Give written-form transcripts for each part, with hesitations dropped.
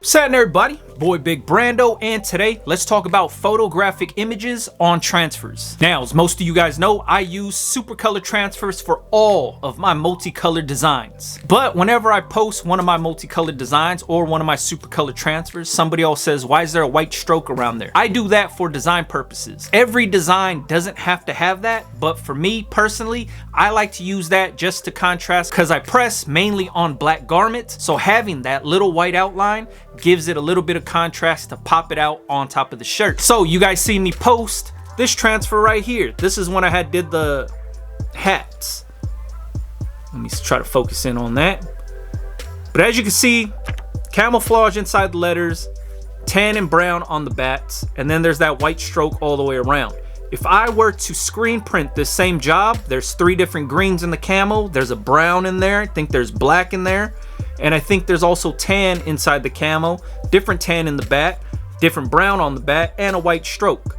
What's happening, everybody? Boy Big Brando, and today let's talk about photographic images on transfers. Now, as most of you guys know, I use Supacolor Transfers for all of my multicolored designs. But whenever I post one of my multicolored designs or one of my Supacolor Transfers, somebody else says, why is there a white stroke around there? I do that for design purposes. Every design doesn't have to have that, but for me personally, I like to use that just to contrast because I press mainly on black garments, so having that little white outline gives it a little bit of contrast to pop it out on top of the shirt. So you guys see me post this transfer right here. This is when I did the hats. Let me try to focus in on that. But as you can see, camouflage inside the letters, tan and brown on the bats, and then there's that white stroke all the way around. If I were to screen print this same job, there's 3 different greens in the camo, there's a brown in there, I think there's black in there, and I think there's also tan inside the camo, different tan in the bat, different brown on the bat, and a white stroke.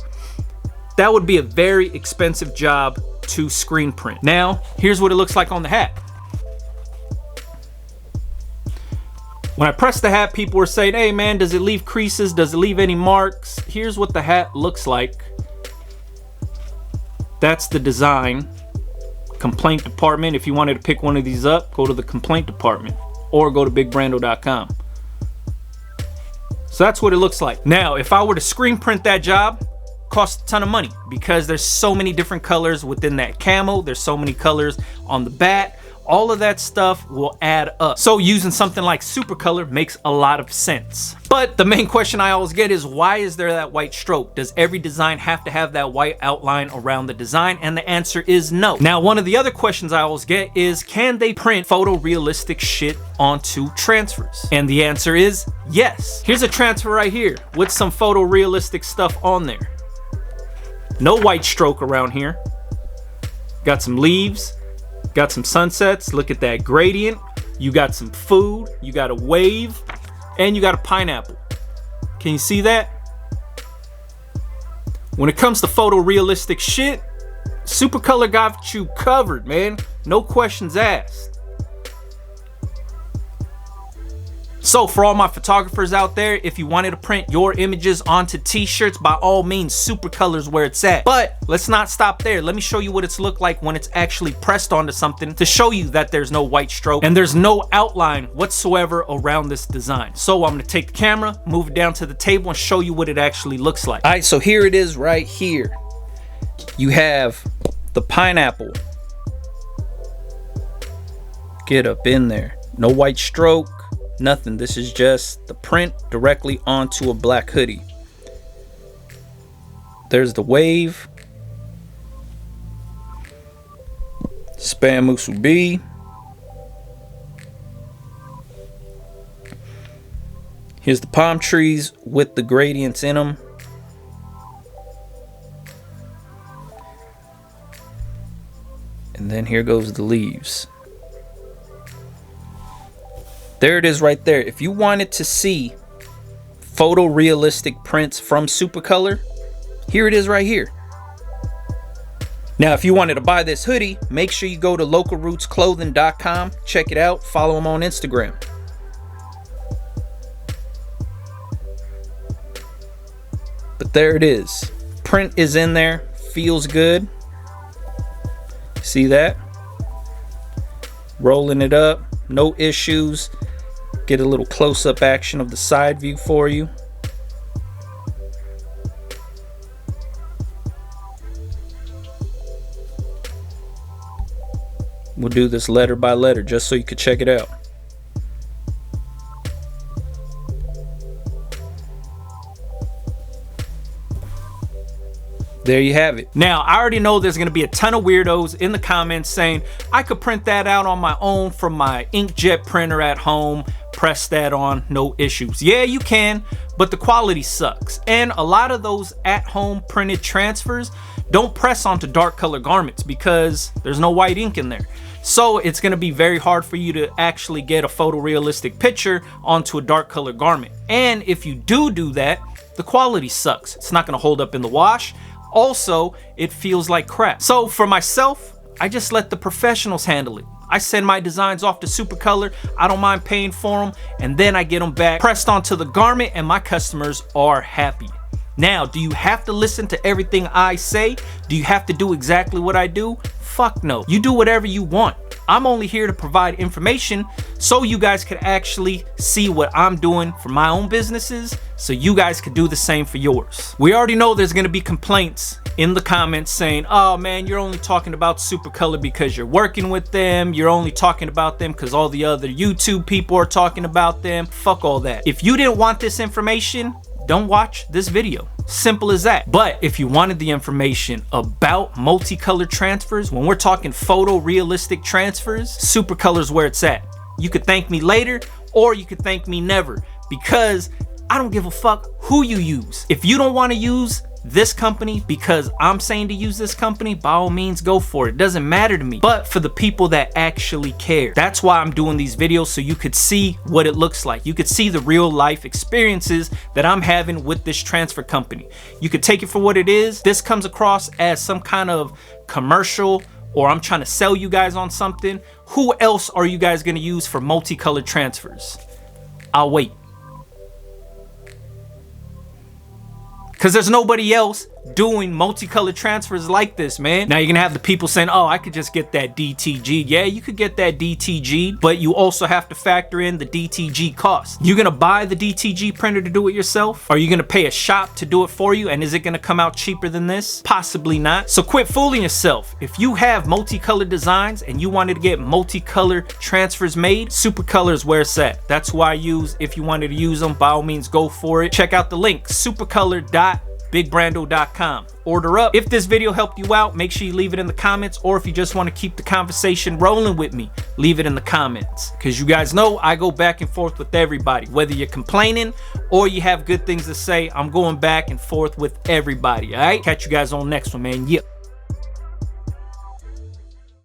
That would be a very expensive job to screen print. Now, here's what it looks like on the hat. When I press the hat, people were saying, hey man, does it leave creases? Does it leave any marks? Here's what the hat looks like. That's the design. Complaint department. If you wanted to pick one of these up, go to the complaint department or go to bigbrando.com. So that's what it looks like. Now, if I were to screen print that job, it costs a ton of money because there's so many different colors within that camo. There's so many colors on the bat. All of that stuff will add up. So using something like Supacolor makes a lot of sense. But the main question I always get is, why is there that white stroke? Does every design have to have that white outline around the design? And the answer is no. Now, one of the other questions I always get is, can they print photorealistic shit onto transfers? And the answer is yes. Here's a transfer right here with some photorealistic stuff on there. No white stroke around here. Got some leaves. Got some sunsets. Look at that gradient. You got some food. You got a wave. And you got a pineapple. Can you see that? When it comes to photorealistic shit, Supacolor got you covered, man. No questions asked. So for all my photographers out there, if you wanted to print your images onto t-shirts, by all means, Supacolor's where it's at. But let's not stop there. Let me show you what it's looked like when it's actually pressed onto something to show you that there's no white stroke and there's no outline whatsoever around this design. So I'm gonna take the camera, move it down to the table and show you what it actually looks like. All right, so here it is right here. You have the pineapple. Get up in there. No white stroke. Nothing. This is just the print directly onto a black hoodie. There's the wave. Spam musubi. Here's the palm trees with the gradients in them. And then here goes the leaves. There it is right there. If you wanted to see photorealistic prints from Supacolor, here it is right here. Now, if you wanted to buy this hoodie, make sure you go to localrootsclothing.com. Check it out. Follow them on Instagram. But there it is. Print is in there. Feels good. See that? Rolling it up. No issues. Get a little close-up action of the side view for you. We'll do this letter by letter just so you could check it out. There you have it. Now, I already know there's gonna be a ton of weirdos in the comments saying, I could print that out on my own from my inkjet printer at home, press that on, no issues. Yeah, you can, but the quality sucks. And a lot of those at-home printed transfers don't press onto dark color garments because there's no white ink in there. So it's gonna be very hard for you to actually get a photorealistic picture onto a dark color garment. And if you do that, the quality sucks. It's not gonna hold up in the wash. Also, it feels like crap. So for myself, I just let the professionals handle it. I send my designs off to Supacolor. I don't mind paying for them, and then I get them back pressed onto the garment, and my customers are happy. Now, do you have to listen to everything I say? Do you have to do exactly what I do? Fuck no. You do whatever you want. I'm only here to provide information so you guys could actually see what I'm doing for my own businesses, so you guys could do the same for yours. We already know there's gonna be complaints in the comments saying, oh man, you're only talking about Supacolor because you're working with them. You're only talking about them because all the other YouTube people are talking about them. Fuck all that. If you didn't want this information, don't watch this video. Simple as that. But if you wanted the information about multicolor transfers, when we're talking photorealistic transfers, Supacolor is where it's at. You could thank me later, or you could thank me never, because I don't give a fuck who you use. If you don't want to use this company because I'm saying to use this company, by all means go for it. It doesn't matter to me. But for the people that actually care, that's why I'm doing these videos, so you could see what it looks like. You could see the real life experiences that I'm having with this transfer company. You could take it for what it is. This comes across as some kind of commercial, or I'm trying to sell you guys on something. Who else are you guys going to use for multicolor transfers? I'll wait. Because there's nobody else doing multicolor transfers like this, man. Now you're gonna have the people saying, oh, I could just get that DTG. Yeah, you could get that DTG, but you also have to factor in the DTG cost. You're gonna buy the DTG printer to do it yourself? Are you gonna pay a shop to do it for you? And is it gonna come out cheaper than this? Possibly not. So quit fooling yourself. If you have multicolor designs and you wanted to get multicolor transfers made, Supacolor is where it's at. That's who I use. If you wanted to use them, by all means, go for it. Check out the link, supacolor.bigbrando.com. Order up. If this video helped you out, make sure you leave it in the comments, or if you just want to keep the conversation rolling with me, leave it in the comments, because you guys know I go back and forth with everybody. Whether you're complaining or you have good things to say, I'm going back and forth with everybody. All right, catch you guys on the next one, man. Yeah.